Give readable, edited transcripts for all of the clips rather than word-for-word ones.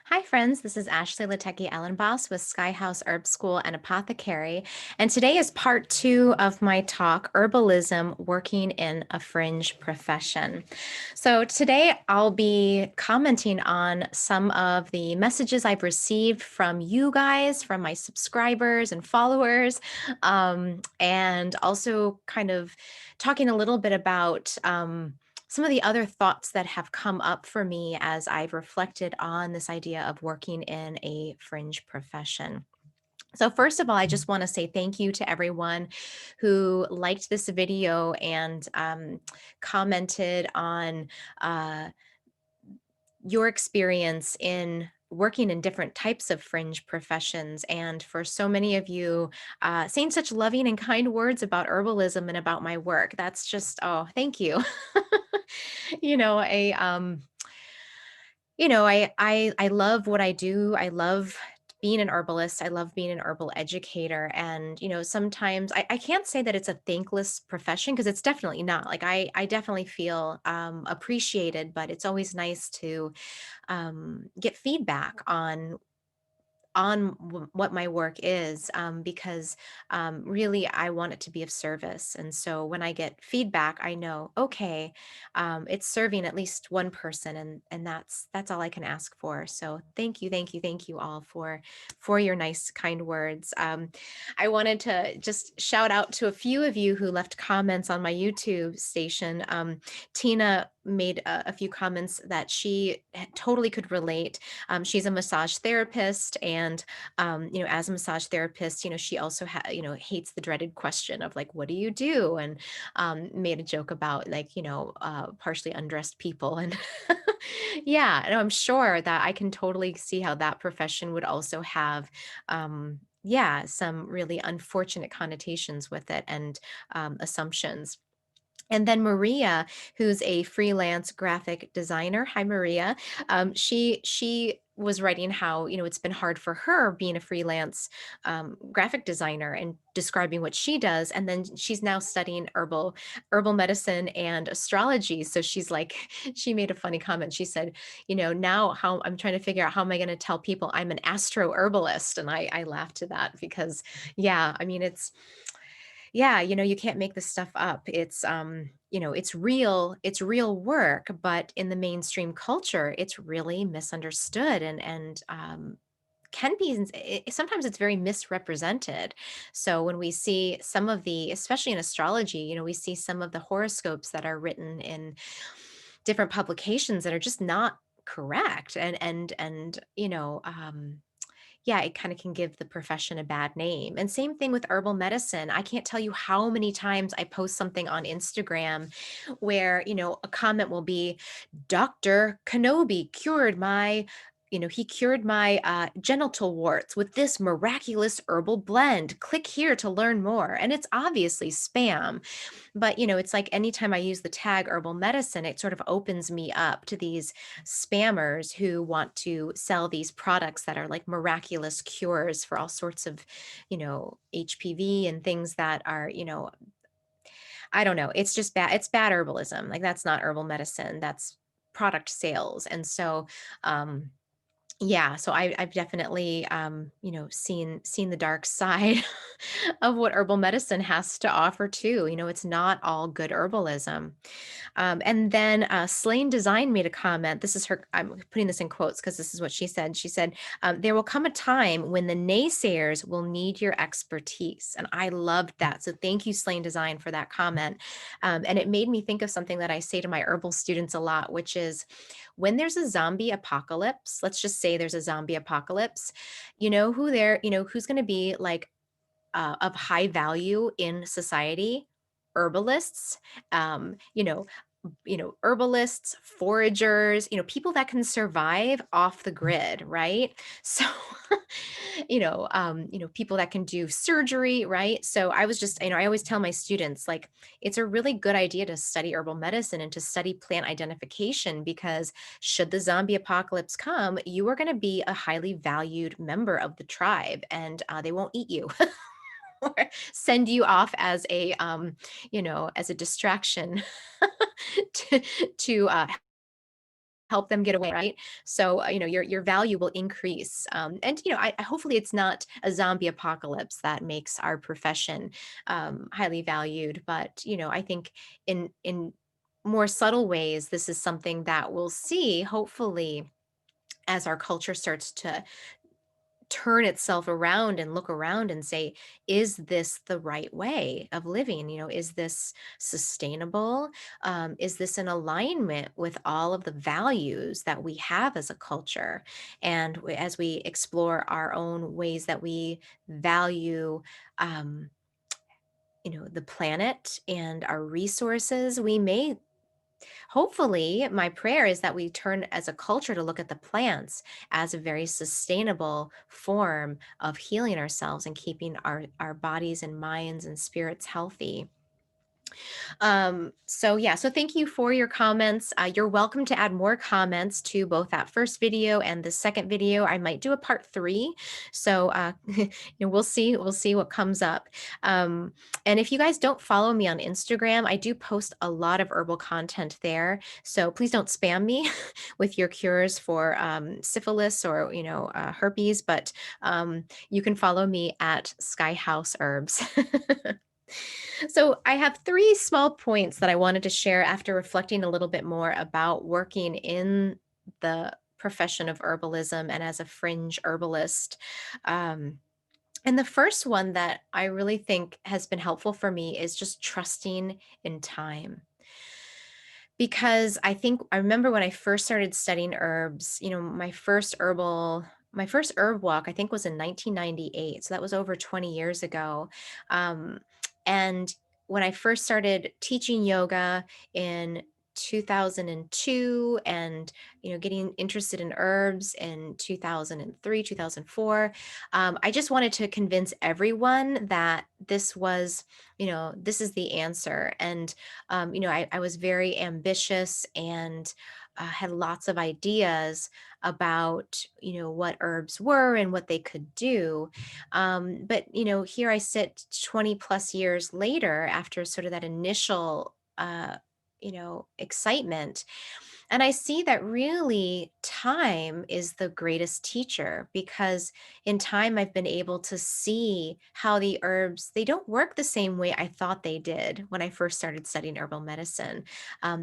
Hi, friends. This is Ashley Latecki Ellenboss with Skyhouse Herb School and Apothecary. And today is part two of my talk, Herbalism Working in a Fringe Profession. So, today I'll be commenting on some of the messages I've received from you guys, from my subscribers and followers, and also kind of talking a little bit about. Some of the other thoughts that have come up for me as I've reflected on this idea of working in a fringe profession. So first of all, I just want to say thank you to everyone who liked this video and commented on uh, your experience in working in different types of fringe professions. And for so many of you saying such loving and kind words about herbalism and about my work. That's just, oh, thank you. you know, a I love what I do. I love being an herbalist. I love being an herbal educator. And, sometimes I can't say that it's a thankless profession because it's definitely not. Like I definitely feel appreciated, but it's always nice to get feedback on what my work is, because really I want it to be of service. And so when I get feedback, I know, okay, it's serving at least one person, and that's all I can ask for. So thank you, thank you, thank you all for your nice, kind words. I wanted to just shout out to a few of you who left comments on my YouTube station. Tina made a few comments that she totally could relate. She's a massage therapist, and as a massage therapist, she also hates the dreaded question of like, what do you do? And made a joke about like, partially undressed people, and yeah, and I'm sure that I can totally see how that profession would also have. Yeah, some really unfortunate connotations with it and assumptions. And then Maria, who's a freelance graphic designer. Hi, Maria. She was writing how it's been hard for her being a freelance graphic designer and describing what she does. And then she's now studying herbal medicine and astrology. So she's like, she made a funny comment. She said, now how I'm trying to figure out how am I going to tell people I'm an astro herbalist, and I laughed to that because yeah, I mean yeah, you can't make this stuff up. It's real work, but in the mainstream culture, it's really misunderstood and can be sometimes it's very misrepresented. So when we see some of the, especially in astrology, we see some of the horoscopes that are written in different publications that are just not correct, and yeah, it kind of can give the profession a bad name. And same thing with herbal medicine. I can't tell you how many times I post something on Instagram where, a comment will be, Dr. Kenobi he cured my genital warts with this miraculous herbal blend. Click here to learn more. And it's obviously spam. But, it's like anytime I use the tag herbal medicine, it sort of opens me up to these spammers who want to sell these products that are like miraculous cures for all sorts of, HPV and things that are, I don't know. It's just bad. It's bad herbalism. Like that's not herbal medicine. That's product sales. And so, yeah, so I've definitely, seen the dark side of what herbal medicine has to offer too. It's not all good herbalism. And then Slain Design made a comment. This is her, I'm putting this in quotes because this is what she said. She said, there will come a time when the naysayers will need your expertise. And I loved that. So thank you, Slain Design, for that comment. And it made me think of something that I say to my herbal students a lot, which is when there's a zombie apocalypse, let's just say there's a zombie apocalypse, who's going to be like of high value in society? Herbalists, um, you know, herbalists, foragers, people that can survive off the grid, right? So, people that can do surgery, right? So I was just, I always tell my students, like, it's a really good idea to study herbal medicine and to study plant identification because should the zombie apocalypse come, you are going to be a highly valued member of the tribe, and they won't eat you. Or send you off as as a distraction to help them get away, right? So, your value will increase. And, hopefully it's not a zombie apocalypse that makes our profession highly valued. But, I think in more subtle ways, this is something that we'll see, hopefully, as our culture starts to turn itself around and look around and say, is this the right way of living? Is this sustainable? Is this in alignment with all of the values that we have as a culture? And as we explore our own ways that we value, um, the planet and our resources, we may hopefully, my prayer is that we turn as a culture to look at the plants as a very sustainable form of healing ourselves and keeping our bodies and minds and spirits healthy. So yeah, so thank you for your comments. You're welcome to add more comments to both that first video and the second video. I might do a part 3. So we'll see what comes up. And if you guys don't follow me on Instagram, I do post a lot of herbal content there. So please don't spam me with your cures for syphilis or herpes, but you can follow me at Sky House Herbs. So, I have 3 small points that I wanted to share after reflecting a little bit more about working in the profession of herbalism and as a fringe herbalist. Um, and the first one that I really think has been helpful for me is just trusting in time. Because I remember when I first started studying herbs, my first herb walk, I think, was in 1998. So that was over 20 years ago. Um, and when I first started teaching yoga in 2002 and getting interested in herbs in 2003 2004, I just wanted to convince everyone that this is the answer. And I was very ambitious and had lots of ideas about, what herbs were and what they could do. But, here I sit 20 plus years later after sort of that initial, excitement, and I see that really time is the greatest teacher, because in time I've been able to see how the herbs, they don't work the same way I thought they did when I first started studying herbal medicine.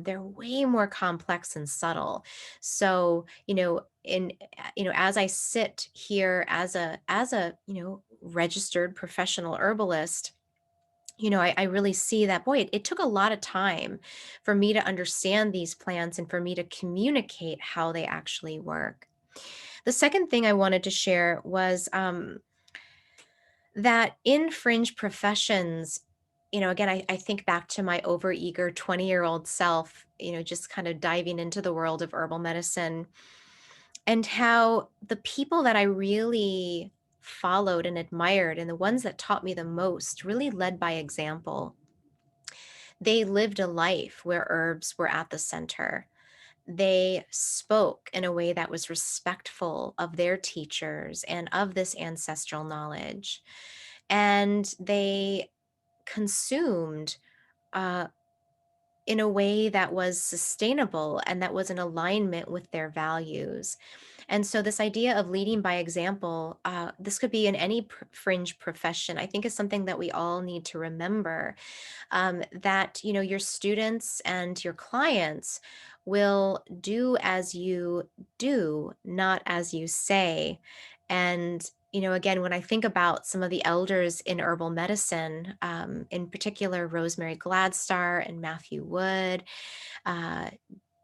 They're way more complex and subtle. So, as I sit here as a registered professional herbalist, I really see that, boy, it took a lot of time for me to understand these plants and for me to communicate how they actually work. The second thing I wanted to share was that in fringe professions, again, I think back to my overeager 20-year-old self, just kind of diving into the world of herbal medicine, and how the people that I really followed and admired and the ones that taught me the most really led by example. They lived a life where herbs were at the center. They spoke in a way that was respectful of their teachers and of this ancestral knowledge. And they consumed uh, in a way that was sustainable and that was in alignment with their values. And so, this idea of leading by example, this could be in any fringe profession, I think is something that we all need to remember, that your students and your clients will do as you do, not as you say. And again, when I think about some of the elders in herbal medicine, in particular Rosemary Gladstar and Matthew Wood, uh,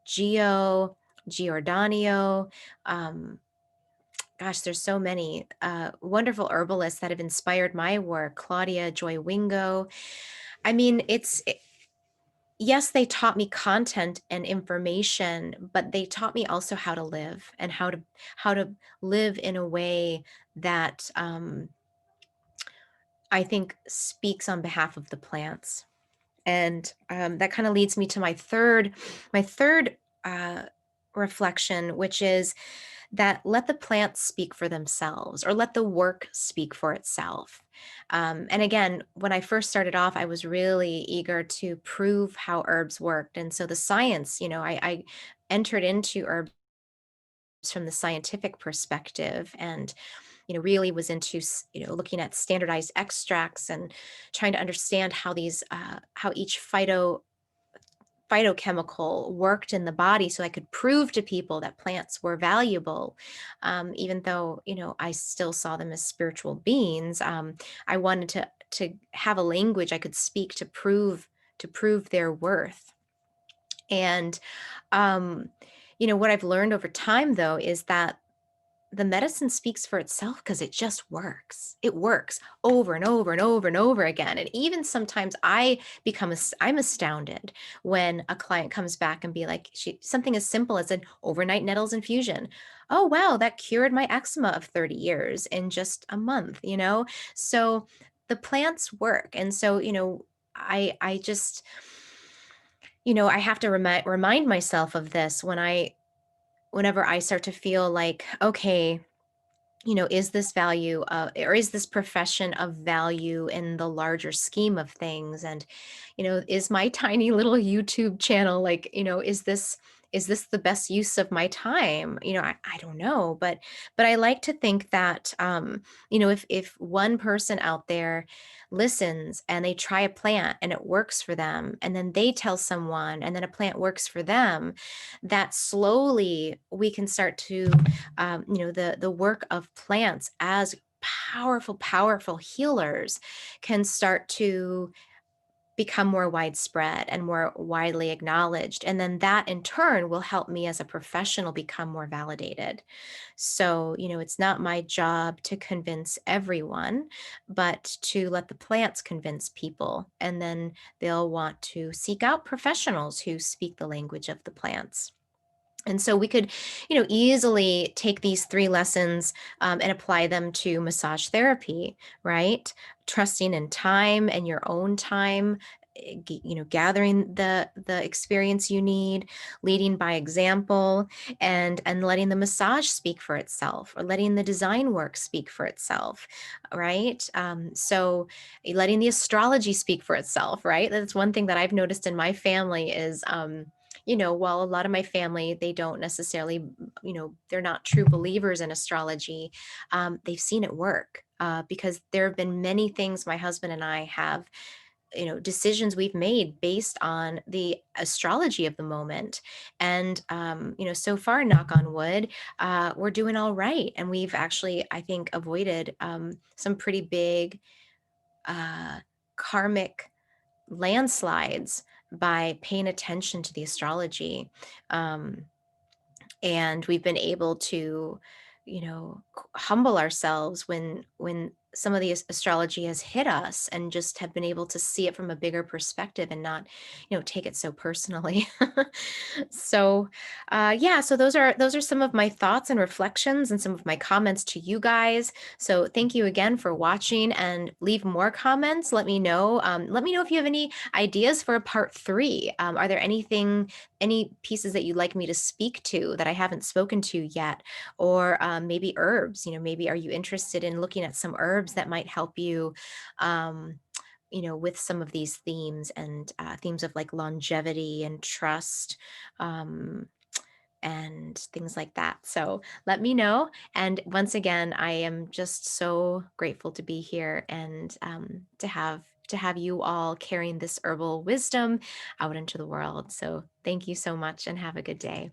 Gio Giordano, um, gosh, there's so many wonderful herbalists that have inspired my work. Claudia Joy Wingo. I mean, yes, they taught me content and information, but they taught me also how to live and how to live in a way that I think speaks on behalf of the plants. And that kind of leads me to my third uh, reflection, which is that let the plants speak for themselves, or let the work speak for itself. And again, when I first started off, I was really eager to prove how herbs worked. And so the science, I entered into herbs from the scientific perspective, and really was into looking at standardized extracts and trying to understand how these how each phytochemical worked in the body, so I could prove to people that plants were valuable. Even though, I still saw them as spiritual beings, I wanted to have a language I could speak to prove their worth. And um, what I've learned over time though is that the medicine speaks for itself because it just works. It works over and over and over and over again. And even sometimes I'm astounded when a client comes back and be like, something as simple as an overnight nettles infusion. Oh, wow, that cured my eczema of 30 years in just a month. So the plants work. And so, I just, I have to remind myself of this whenever I start to feel like, okay, is this value or is this profession of value in the larger scheme of things? And, is my tiny little YouTube channel like, is this the best use of my time? I don't know, but I like to think that if one person out there listens and they try a plant and it works for them, and then they tell someone and then a plant works for them, that slowly we can start to the work of plants as powerful healers can start to become more widespread and more widely acknowledged, and then that in turn will help me as a professional become more validated. So, it's not my job to convince everyone, but to let the plants convince people, and then they'll want to seek out professionals who speak the language of the plants. And so we could, easily take these three lessons and apply them to massage therapy, right? Trusting in time and your own time, gathering the experience you need, leading by example, and letting the massage speak for itself, or letting the design work speak for itself, right? So letting the astrology speak for itself, right? That's one thing that I've noticed in my family is. While a lot of my family, they don't necessarily, they're not true believers in astrology, they've seen it work because there have been many things my husband and I have, decisions we've made based on the astrology of the moment. And, so far, knock on wood, we're doing all right. And we've actually, I think, avoided some pretty big uh, karmic landslides by paying attention to the astrology. Um, and we've been able to, humble ourselves when some of the astrology has hit us, and just have been able to see it from a bigger perspective and not, take it so personally. So yeah, so those are some of my thoughts and reflections and some of my comments to you guys. So thank you again for watching, and leave more comments. Let me know if you have any ideas for a part three. Are there any pieces that you'd like me to speak to that I haven't spoken to yet? Or maybe herbs, maybe are you interested in looking at some herbs that might help you, um, with some of these themes, and themes of like longevity and trust, um, and things like that. So let me know. And once again, I am just so grateful to be here, and to have you all carrying this herbal wisdom out into the world. So thank you so much, and have a good day.